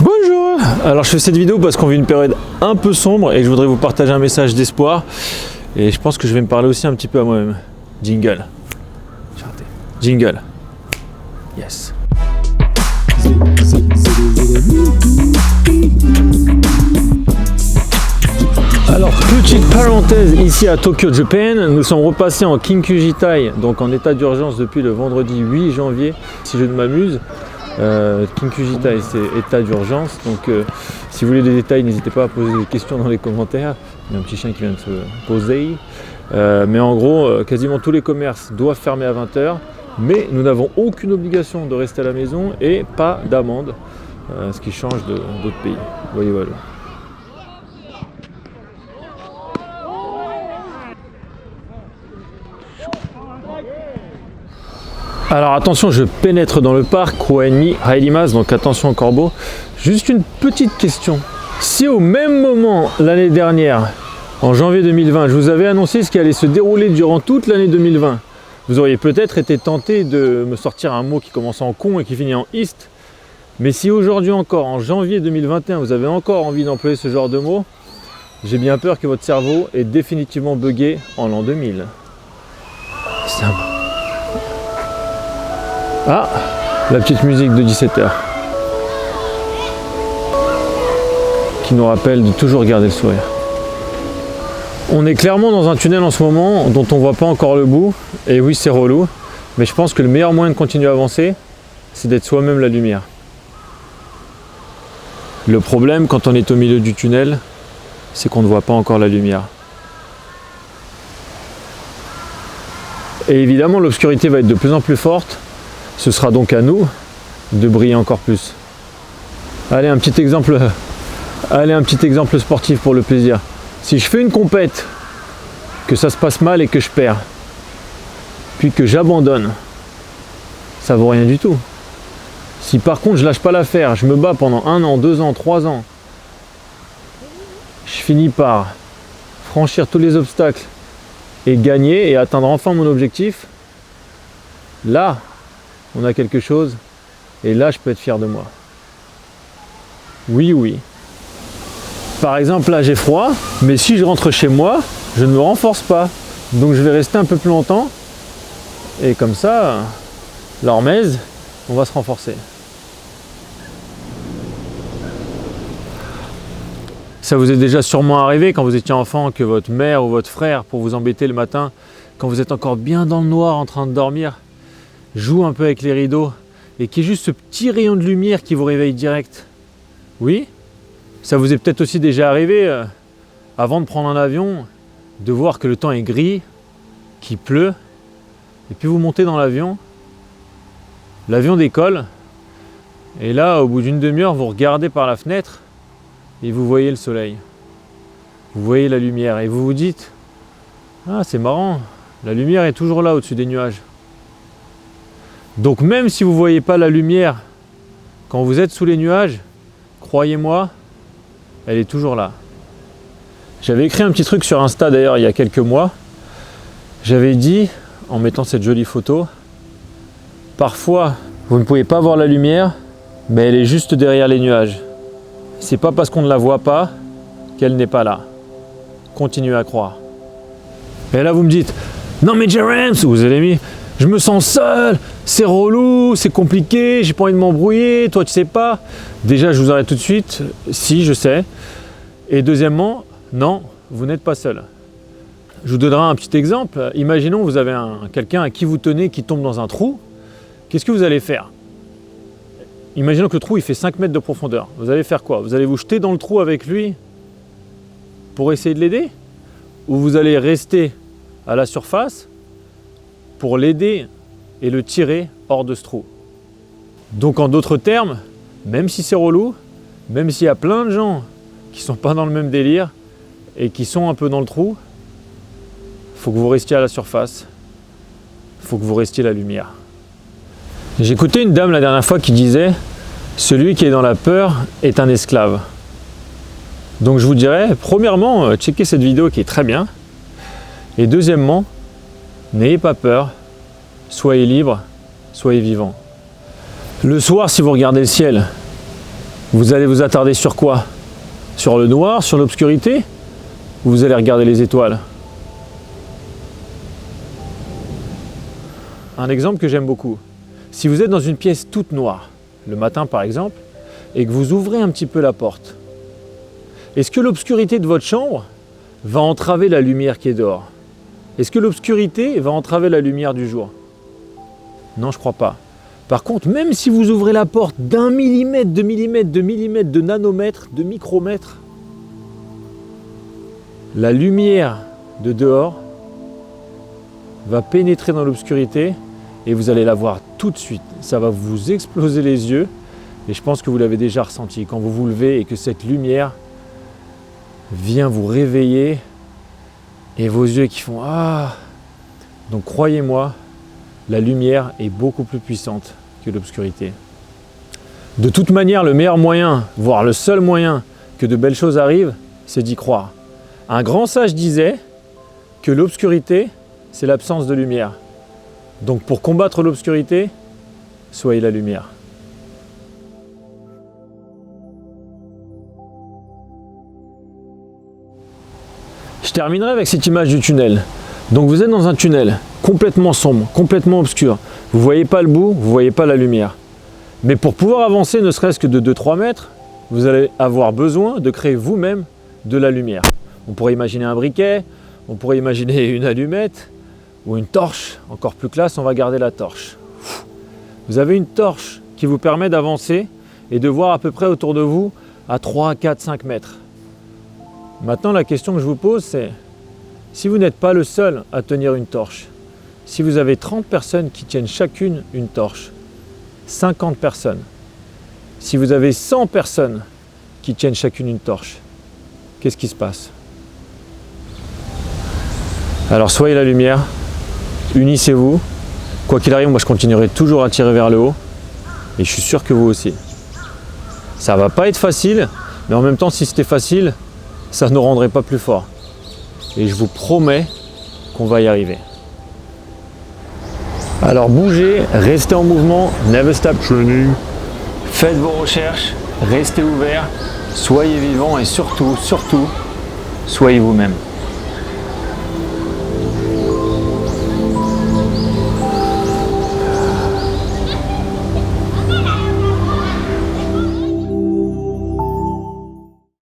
Bonjour. Alors je fais cette vidéo parce qu'on vit une période un peu sombre et je voudrais vous partager un message d'espoir. Et je pense que je vais me parler aussi un petit peu à moi-même. Jingle. J'ai raté. Jingle. Yes. Alors petite parenthèse, ici à Tokyo, Japan, nous sommes repassés en Kinkujitai, donc en état d'urgence depuis le vendredi 8 janvier, si je ne m'amuse. Kinkujitai, c'est état d'urgence, donc si vous voulez des détails, n'hésitez pas à poser des questions dans les commentaires. Il y a un petit chien qui vient de se poser. Mais en gros, quasiment tous les commerces doivent fermer à 20 h, mais nous n'avons aucune obligation de rester à la maison et pas d'amende, ce qui change d'autres pays. Voyez, voilà. Alors attention, je pénètre dans le parc Koenni Hairimasu, donc attention au corbeau. Juste une petite question. Si au même moment l'année dernière, en janvier 2020, je vous avais annoncé ce qui allait se dérouler durant toute l'année 2020, vous auriez peut-être été tenté de me sortir un mot qui commence en con et qui finit en ist. Mais si aujourd'hui encore, en janvier 2021, vous avez encore envie d'employer ce genre de mots, j'ai bien peur que votre cerveau ait définitivement bugué en l'an 2000. C'est un... Ah, la petite musique de 17 h qui nous rappelle de toujours garder le sourire. On est clairement dans un tunnel en ce moment dont on voit pas encore le bout, et oui c'est relou, mais je pense que le meilleur moyen de continuer à avancer, c'est d'être soi-même la lumière. Le problème quand on est au milieu du tunnel, c'est qu'on ne voit pas encore la lumière. Et évidemment l'obscurité va être de plus en plus forte. Ce sera donc à nous de briller encore plus. Allez, un petit exemple sportif pour le plaisir. Si je fais une compète, que ça se passe mal et que je perds, puis que j'abandonne, ça vaut rien du tout. Si par contre je lâche pas l'affaire, je me bats pendant 1 an, 2 ans, 3 ans, je finis par franchir tous les obstacles et gagner et atteindre enfin mon objectif, là, on a quelque chose, et là je peux être fier de moi. Oui, oui. Par exemple, là j'ai froid, mais si je rentre chez moi, je ne me renforce pas. Donc je vais rester un peu plus longtemps, et comme ça, l'hormèse, on va se renforcer. Ça vous est déjà sûrement arrivé quand vous étiez enfant que votre mère ou votre frère, pour vous embêter le matin, quand vous êtes encore bien dans le noir en train de dormir, joue un peu avec les rideaux et qu'il y ait juste ce petit rayon de lumière qui vous réveille direct. Oui, ça vous est peut-être aussi déjà arrivé avant de prendre un avion, de voir que le temps est gris, qu'il pleut, et puis vous montez dans l'avion décolle, et là au bout d'une demi-heure vous regardez par la fenêtre et vous voyez le soleil, vous voyez la lumière et vous vous dites « Ah c'est marrant, la lumière est toujours là au-dessus des nuages ». Donc même si vous ne voyez pas la lumière quand vous êtes sous les nuages, croyez-moi, elle est toujours là. J'avais écrit un petit truc sur Insta d'ailleurs il y a quelques mois. J'avais dit, en mettant cette jolie photo, parfois vous ne pouvez pas voir la lumière, mais elle est juste derrière les nuages. C'est pas parce qu'on ne la voit pas qu'elle n'est pas là. Continuez à croire. Et là vous me dites, non mais Jeremy, vous avez mis, je me sens seul, c'est relou, c'est compliqué, j'ai pas envie de m'embrouiller, toi tu sais pas. Déjà je vous arrête tout de suite, si je sais. Et deuxièmement, non, vous n'êtes pas seul. Je vous donnerai un petit exemple. Imaginons vous avez quelqu'un à qui vous tenez qui tombe dans un trou. Qu'est-ce que vous allez faire? Imaginons que le trou il fait 5 mètres de profondeur. Vous allez faire quoi? Vous allez vous jeter dans le trou avec lui pour essayer de l'aider? Ou vous allez rester à la surface pour l'aider et le tirer hors de ce trou? Donc en d'autres termes, même si c'est relou, même s'il y a plein de gens qui ne sont pas dans le même délire et qui sont un peu dans le trou, il faut que vous restiez à la surface, il faut que vous restiez la lumière. J'ai écouté une dame la dernière fois qui disait « Celui qui est dans la peur est un esclave ». Donc je vous dirais, premièrement, checkez cette vidéo qui est très bien, et deuxièmement, n'ayez pas peur, soyez libre, soyez vivant. Le soir, si vous regardez le ciel Vous allez vous attarder sur quoi? Sur le noir, sur l'obscurité? Ou vous allez regarder les étoiles? Un exemple que j'aime beaucoup. Si vous êtes dans une pièce toute noire, le matin par exemple, et que vous ouvrez un petit peu la porte, est-ce que l'obscurité de votre chambre va entraver la lumière qui est dehors? Est-ce que l'obscurité va entraver la lumière du jour? Non, je crois pas. Par contre, même si vous ouvrez la porte d'1 millimètre, de millimètre, de millimètre, de nanomètre, de micromètre, la lumière de dehors va pénétrer dans l'obscurité et vous allez la voir tout de suite. Ça va vous exploser les yeux et je pense que vous l'avez déjà ressenti quand vous vous levez et que cette lumière vient vous réveiller et vos yeux qui font « Ah !» Donc croyez-moi, la lumière est beaucoup plus puissante que l'obscurité. De toute manière, le meilleur moyen, voire le seul moyen que de belles choses arrivent, c'est d'y croire. Un grand sage disait que l'obscurité, c'est l'absence de lumière. Donc pour combattre l'obscurité, soyez la lumière. Je terminerai avec cette image du tunnel. Donc vous êtes dans un tunnel complètement sombre, complètement obscur. Vous ne voyez pas le bout, vous ne voyez pas la lumière. Mais pour pouvoir avancer ne serait-ce que de 2-3 mètres, vous allez avoir besoin de créer vous-même de la lumière. On pourrait imaginer un briquet, on pourrait imaginer une allumette ou une torche. Encore plus classe, on va garder la torche. Vous avez une torche qui vous permet d'avancer et de voir à peu près autour de vous à 3, 4, 5 mètres. Maintenant, la question que je vous pose, c'est si vous n'êtes pas le seul à tenir une torche, si vous avez 30 personnes qui tiennent chacune une torche, 50 personnes, si vous avez 100 personnes qui tiennent chacune une torche, qu'est-ce qui se passe? Alors soyez la lumière, unissez-vous. Quoi qu'il arrive, moi je continuerai toujours à tirer vers le haut et je suis sûr que vous aussi. Ça va pas être facile, mais en même temps, si c'était facile, ça ne nous rendrait pas plus forts. Et je vous promets qu'on va y arriver. Alors bougez, restez en mouvement, never stop training. Faites vos recherches, restez ouverts, soyez vivants et surtout, soyez vous-même.